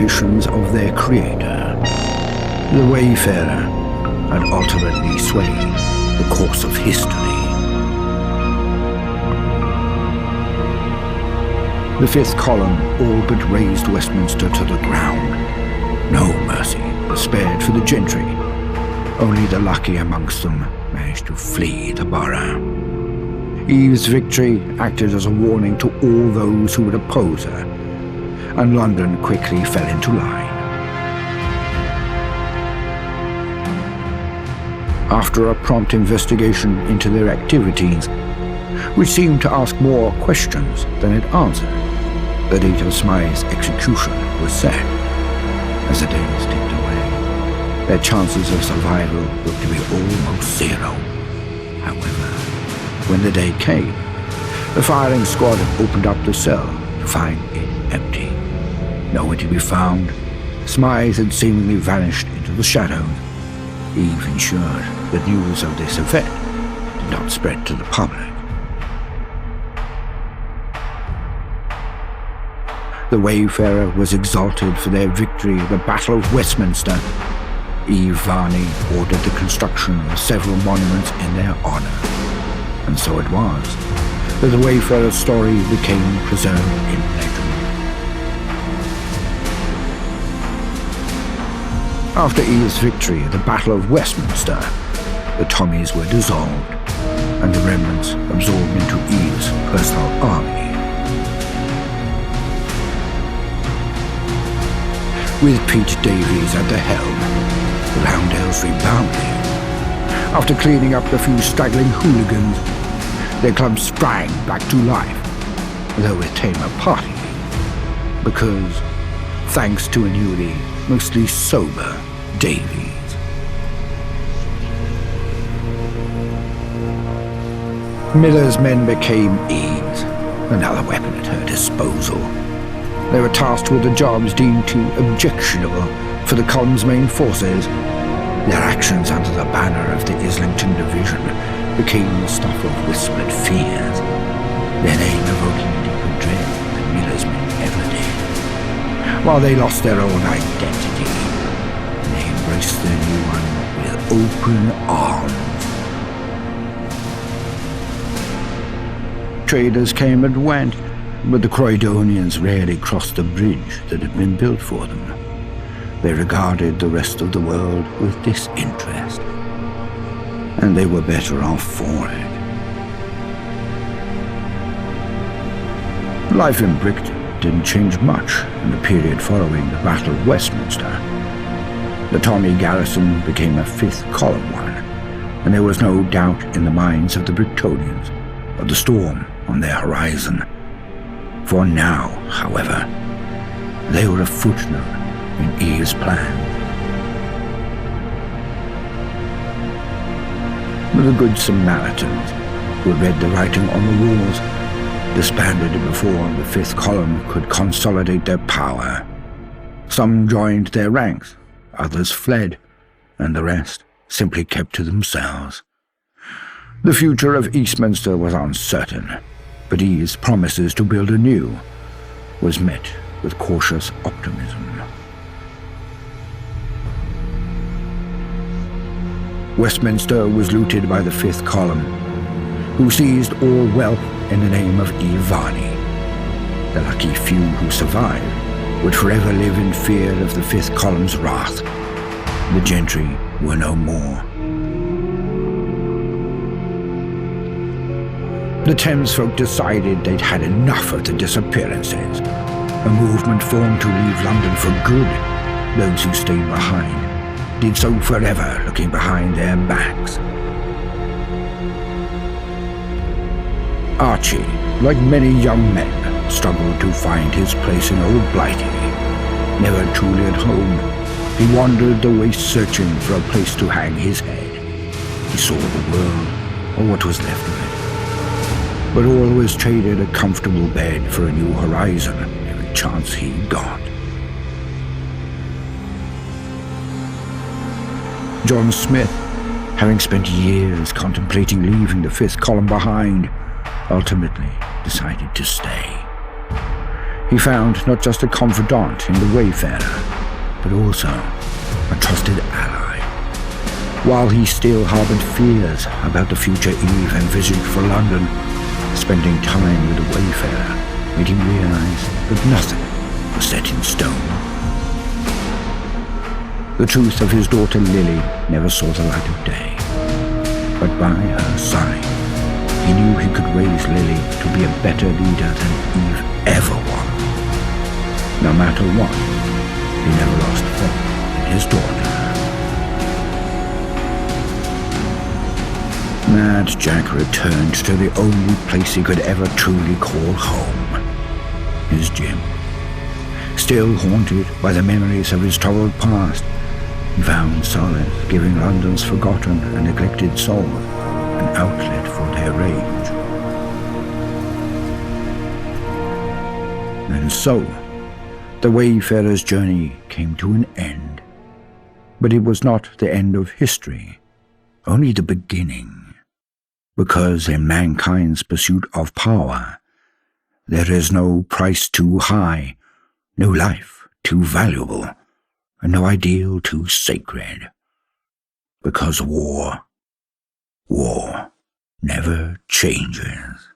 ambitions of their creator. The Wayfarer had ultimately swayed the course of history. The fifth column all but razed Westminster to the ground. No mercy was spared for the gentry. Only the lucky amongst them managed to flee the borough. Eve's victory acted as a warning to all those who would oppose her, and London quickly fell into line. After a prompt investigation into their activities, which seemed to ask more questions than it answered, the date of Smythe's execution was set. As the days ticked away, their chances of survival looked to be almost zero. However, when the day came, the firing squad had opened up the cell to find it empty. Nowhere to be found, Smythe had seemingly vanished into the shadows. Eve ensured that news of this event did not spread to the public. The Wayfarer was exalted for their victory at the Battle of Westminster. Eve Varney ordered the construction of several monuments in their honor. And so it was that the Wayfarer's story became preserved in legend. After Eve's victory at the Battle of Westminster, the Tommies were dissolved, and the remnants absorbed into Eve's personal army. With Pete Davies at the helm, the Roundels rebounded. After cleaning up a few straggling hooligans, their club sprang back to life, though with tamer party, because, thanks to a newly, mostly sober Davies. Miller's men became Eve's, another weapon at her disposal. They were tasked with the jobs deemed too objectionable for the column's main forces. Their actions under the banner of the Islington Division became the stuff of whispered fears, their name evoking deeper dread than Miller's men ever did. While they lost their own identity, they embraced their new one with open arms. Traders came and went, but the Croydonians rarely crossed the bridge that had been built for them. They regarded the rest of the world with disinterest, and they were better off for it. Life in Brickton didn't change much in the period following the Battle of Westminster. The Tommy garrison became a fifth column one, and there was no doubt in the minds of the Bricktonians of the storm on their horizon. For now, however, they were a footnote in Eve's plan. But the Good Samaritans, who had read the writing on the walls, disbanded before the fifth column could consolidate their power. Some joined their ranks, others fled, and the rest simply kept to themselves. The future of Eastminster was uncertain, but Eve's promises to build anew was met with cautious optimism. Westminster was looted by the fifth column, who seized all wealth in the name of Eve Varney. The lucky few who survived would forever live in fear of the fifth column's wrath. The gentry were no more. The Thamesfolk decided they'd had enough of the disappearances. A movement formed to leave London for good. Those who stayed behind did so forever, looking behind their backs. Archie, like many young men, struggled to find his place in Old Blighty. Never truly at home, he wandered the waste searching for a place to hang his head. He saw the world, or what was left of it, but always traded a comfortable bed for a new horizon every chance he got. John Smith, having spent years contemplating leaving the fifth column behind, ultimately decided to stay. He found not just a confidant in the Wayfarer, but also a trusted ally. While he still harbored fears about the future Eve envisaged for London, spending time with the Wayfarer made him realize that nothing was set in stone. The truth of his daughter Lily never saw the light of day, but by her side, he knew he could raise Lily to be a better leader than Eve ever was. No matter what, he never lost faith in his daughter. Mad Jack returned to the only place he could ever truly call home, his gym. Still haunted by the memories of his troubled past, he found solace giving London's forgotten and neglected soul an outlet for their rage. And so, the Wayfarer's journey came to an end. But it was not the end of history, only the beginning. Because in mankind's pursuit of power, there is no price too high, no life too valuable, and no ideal too sacred. Because war never changes.